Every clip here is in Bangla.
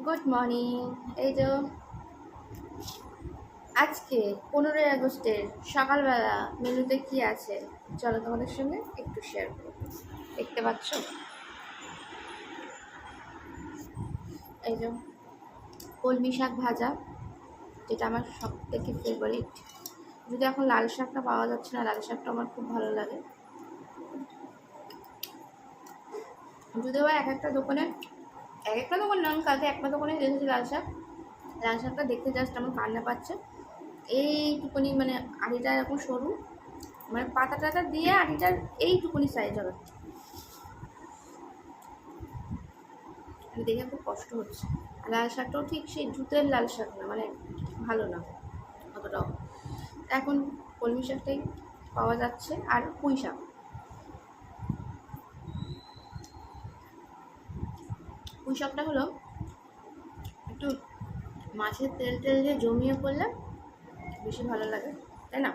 Good morning. এই তো আজকে 15ই আগস্টের সকালবেলা মেনুতে কি আছে চলো তোমাদের সঙ্গে একটু শেয়ার করব। দেখতে পাচ্ছ এই যে কলমি শাক ভাজা, যেটা আমার সব থেকে ফেভারিট। যদি এখন লাল শাকটা পাওয়া যাচ্ছে না, লাল শাকটা আমার খুব ভালো লাগে। যদিও বা এক একটা দোকান না, আমি কালকে একটা দোকানে দেখেছি লাল শাকটা দেখতে জাস্ট আমার কান্না পাচ্ছে। এইটুকুনি মানে আড়িটা এরকম সরু, মানে পাতা টাতা দিয়ে আড়িটার এইটুকুনি সাইজ হবে। দেখে খুব কষ্ট হচ্ছে। আর লাল শাকটাও ঠিক সেই জুতের লাল শাক না, মানে ভালো না অতটাও। এখন কলমি শাকটাই পাওয়া যাচ্ছে, আর পুঁই শাক। পুঁই শাকটা হলো একটু মাছের তেল টেল দিয়ে জমিয়ে করলে বেশি ভালো লাগে, তাই না?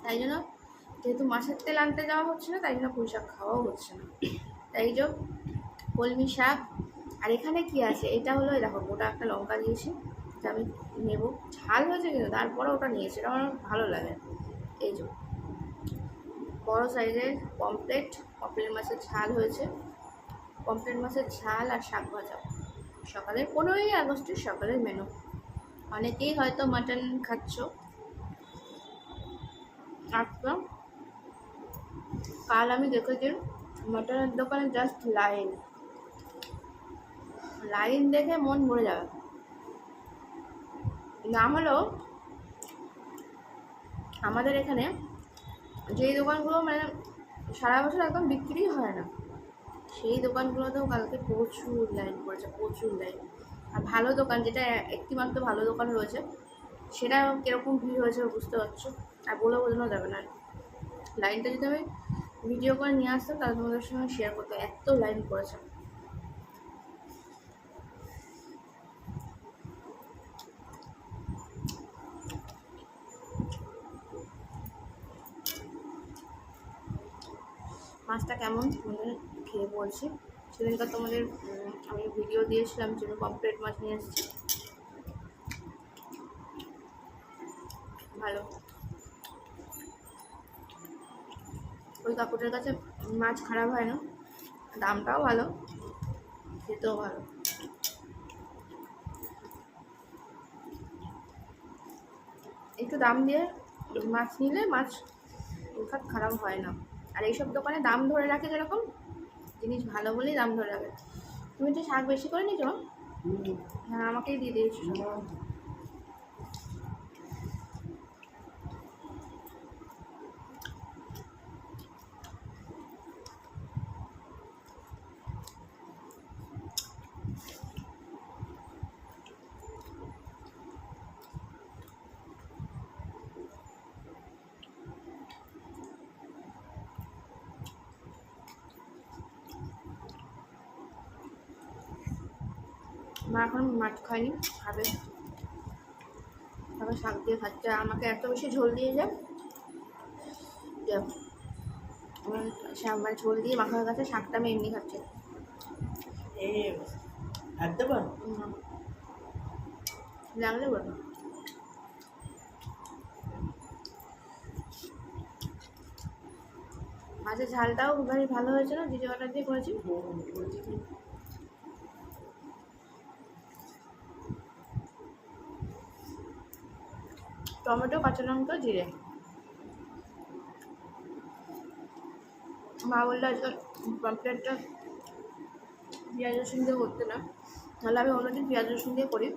তাই জন্য যেহেতু মাছের তেল আনতে যাওয়া হচ্ছে না, তাই জন্য পুঁই শাক খাওয়াও হচ্ছে না। তাই যে কলমি শাক। আর এখানে কি আছে, এটা হলো দেখো গোটা একটা লঙ্কা দিয়েছি, এটা আমি নেব। ঝাল হয়েছে কিন্তু তারপরে ওটা নিয়েছি, এটা আমার ভালো লাগে। এই যে বড় সাইজের পমপ্লেট মাছের ঝাল হয়েছে, পমপ্লেট মাছের ঝাল আর শাক ভাজা। সকালের 15ই আগস্টের সকালের মেনু। অনেকেই হয়তো মাটন খাচ্ছ। আজকে কাল আমি দেখেছি মাটনের দোকানে জাস্ট লাইন লাইন দেখে মন ভরে যাবে। না হলেও আমাদের এখানে যেই দোকানগুলো মানে সারা বছর একদম বিক্রি হয় না, সেই দোকানগুলোতেও কালকে প্রচুর লাইন পড়েছে, প্রচুর লাইন। আর ভালো দোকান, যেটা একটিমাত্র ভালো দোকান রয়েছে, সেটা কীরকম ভিড় হয়েছে বুঝতে পারছো। আর বলে বোঝানো যাবে না। লাইনটা যদি আমি ভিডিও করে নিয়ে আসতাম তাহলে তোমাদের সঙ্গে শেয়ার করতে, এত লাইন পড়েছে। মাছটা কেমন তোমাদের খেয়ে বলছি। সেদিনকার তোমাদের আমি ভিডিও দিয়েছিলাম যে পমফ্রেট মাছ নিয়ে এসেছি, ভালো। ওই কাকুটার কাছে মাছ খারাপ হয় না, দামটাও ভালো, খেতেও ভালো। একটু দাম দিয়ে মাছ নিলে মাছ খারাপ হয় না। আর এইসব দোকানে দাম ধরে রাখে, যেরকম জিনিস ভালো বলেই দাম ধরে রাখে। তুমি একটু শাক বেশি করে নিয়েছো? হ্যাঁ, আমাকেই দিয়ে দিয়েছো। মা এখন মাছ খায়নি, খাবে, তারপর শাক দিয়ে খাচ্ছে। আমাকে এত বেশি ঝোল দিয়ে যায় যে মানে ঝোল দিয়ে মাখার কাছে শাকটা আমি এমনি খাচ্ছি। লাগলে বলো। মাছের ঝালটাও বেশ ভালো হয়েছে না, জিরে বাটা দিয়ে করেছি। টমেটো, কাঁচা লঙ্কা, জিরে। মা বললো আজকাল পমফ্রেটটা পেঁয়াজ রসুন দিয়ে করতে না, তাহলে আমি অন্যদিন পেঁয়াজ রসুন দিয়ে করি,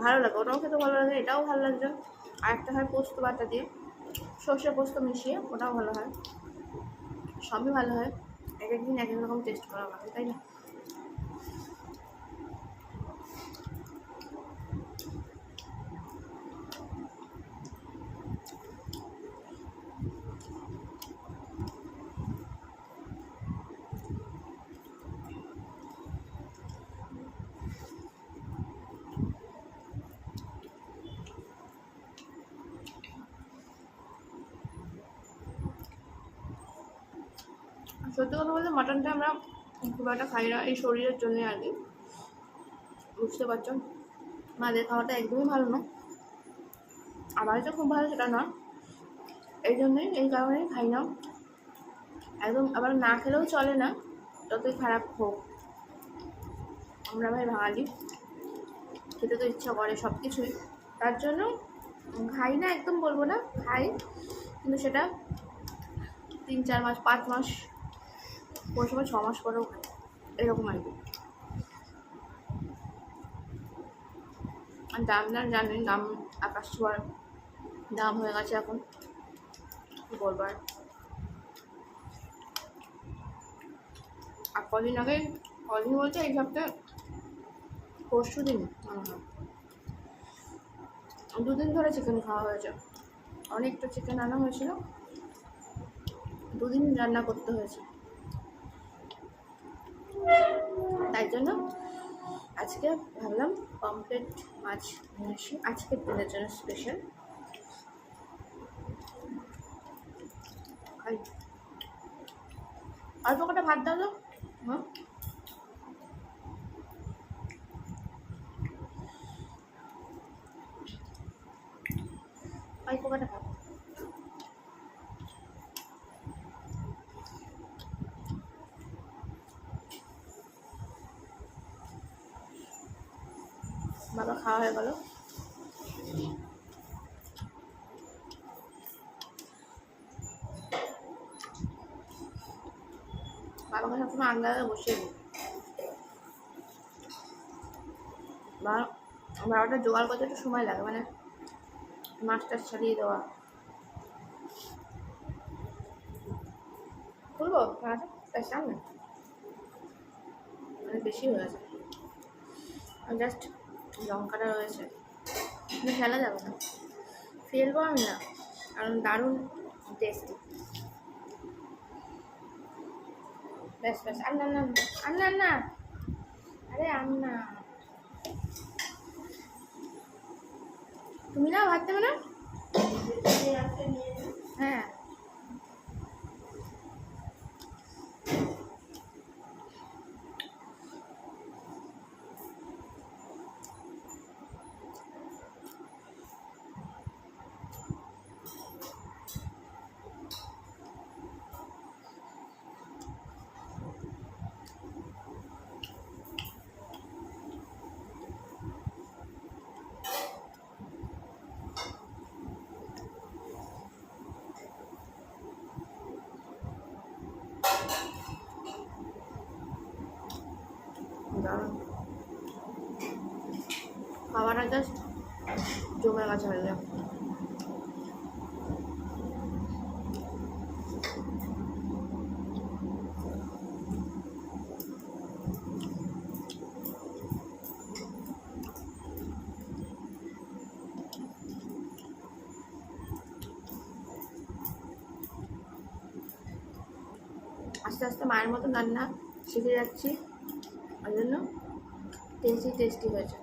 ভালো লাগে, ওটাও খেতে ভালো লাগে, এটাও ভালো লাগছে। আর একটা হয় পোস্ত বাটা দিয়ে, সর্ষে পোস্ত মিশিয়ে, ওটাও ভালো হয়। সবই ভালো হয়, এক একদিন এক এক রকম টেস্ট করা ভালো, তাই না? সত্যি কথা বলতে মাটনটা আমরা খুব একটা খাই না, এই শরীরের জন্য আর কি। বুঝতে পারছো মাদের খাওয়াটা একদমই ভালো না। আবার যে খুব ভালো সেটা না, এই কারণেই খাই না একদম। আবার না খেলেও চলে না, যতই খারাপ হোক। আমরা ভাই বাঙালি, খেতে তো ইচ্ছা করে সব কিছুই, তার জন্য খাই না একদম বলবো না, খাই, কিন্তু সেটা 3-4 মাস 5 মাস, কোনো সময় 6 মাস পরেও খাই, এরকম আর কি। আর দাম না জানেন, দাম আকাশ ছোঁয়ার দাম হয়ে গেছে এখন, কি বলবো। আর কদিন বলতে এই সপ্তাহে পরশু দিন মনে হয় 2 দিন ধরে চিকেন খাওয়া হয়েছে। অনেকটা চিকেন আনা হয়েছিল, 2 দিন রান্না করতে হয়েছে। তাই জন্য আজকে ভাবলাম পমফ্রেট মাছ নিয়ে আসি আজকের দিনের জন্য স্পেশাল। অল্প কটা ভাত দাও তো। হ্যাঁ, অল্প কটা ভাত। বাবা খাওয়া হয়ে গেল। বাবাকে সবসময় আন্দাজে বসিয়ে দিই, বাবাটা জোগাড় করতে একটু সময় লাগে, মানে মাছটা ছাড়িয়ে দেওয়া। বলবো সামনে মানে বেশি হয়ে গেছে, জাস্ট লঙ্কাটা রয়েছে, ফেলা যাবে না, ফেলবো আমি না, কারণ দারুণ টেস্টি। ব্যাস আর না না আর না না, আরে আর না, তুমি না ভাত দেবে না। হ্যাঁ, দারুণ খাবারটা জাস্ট জমে গেছে হয়ে যায়। আস্তে আস্তে মায়ের মতো রান্না শিখে যাচ্ছি, ওই জন্য টেস্টি হয়েছে।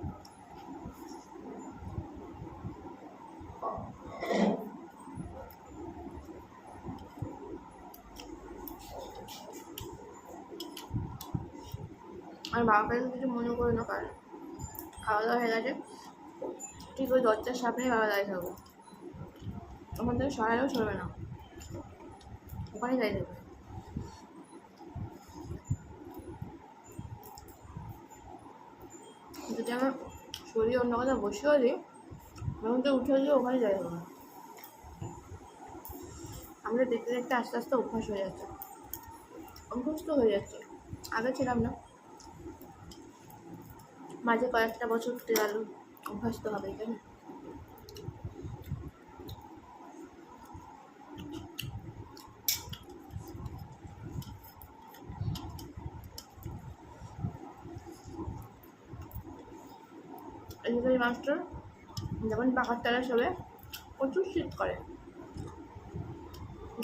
আর বাবাকে কিছু মনে করে না, কারণ খাওয়া দাওয়া হয়ে গেছে, ঠিক ওই দরজার সামনেই বাবা দাঁড়িয়ে থাকবো, ওখান থেকে সরালেও সরবে না, ওখানেই দাঁড়িয়ে থাকবে। যদি আমার শরীর অন্য কথা বসেও দিই, তখন তো উঠে গিয়ে ওখানে দাঁড়িয়ে থাকবো। আমরা দেখতে দেখতে আস্তে আস্তে অভ্যাস হয়ে যাচ্ছে, অভ্যস্ত হয়ে যাচ্ছে, আগে ছিলাম না, মাঝে কয়েকটা বছর উঠতে গেল, অভ্যাস তো হবেই, তাই না। এদিকে মাস্টার যেমন পাখার তলায় শোবে, প্রচুর শীত করে,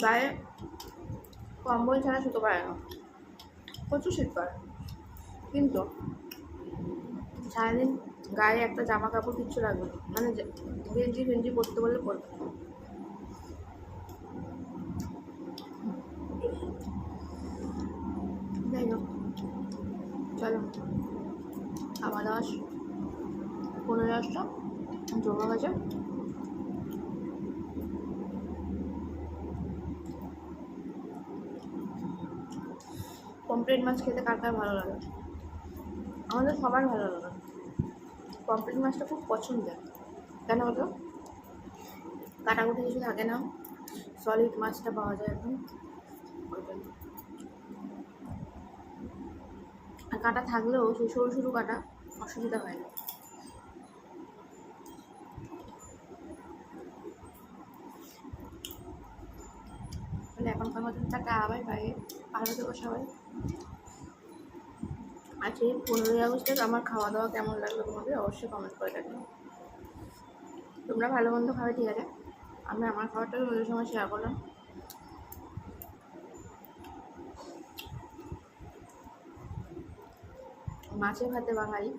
গায়ে কম্বল ছাড়া শুতে পারে না, প্রচুর শীত করে, কিন্তু সারাদিন গায়ে একটা জামা কাপড় কিচ্ছু লাগবে না, মানে গেঞ্জি পরতে বললে পরবে। যাই হোক, চলো খাওয়া দাওয়া 15 রসটা জমা হয়েছে। পমফ্রেট মাছ খেতে কার কার ভালো লাগে? আমাদের সবার ভালো লাগে। পমফ্রেট মাছটা খুব পছন্দের। কেন বলো? কাটাকুটি কিছু থাকে না, সলিড মাছটা পাওয়া যায় এখন। আর কাটা থাকলেও সেই সরু সরু কাটা, অসুবিধা হয় না। তাহলে এখনকার মতন টাকা আবার বাইরে ভালো থেকো সবাই। আজকে 15ই আগস্টের আমার খাওয়া দাওয়া কেমন লাগলো তোমাদের অবশ্যই কমেন্ট করে রাখবে। তোমরা ভালো মন্দ খাবে ঠিক আছে, আমি আমার খাবারটা ওদের সময় শেয়ার করলাম। মাছে ভাতে বাঙালি।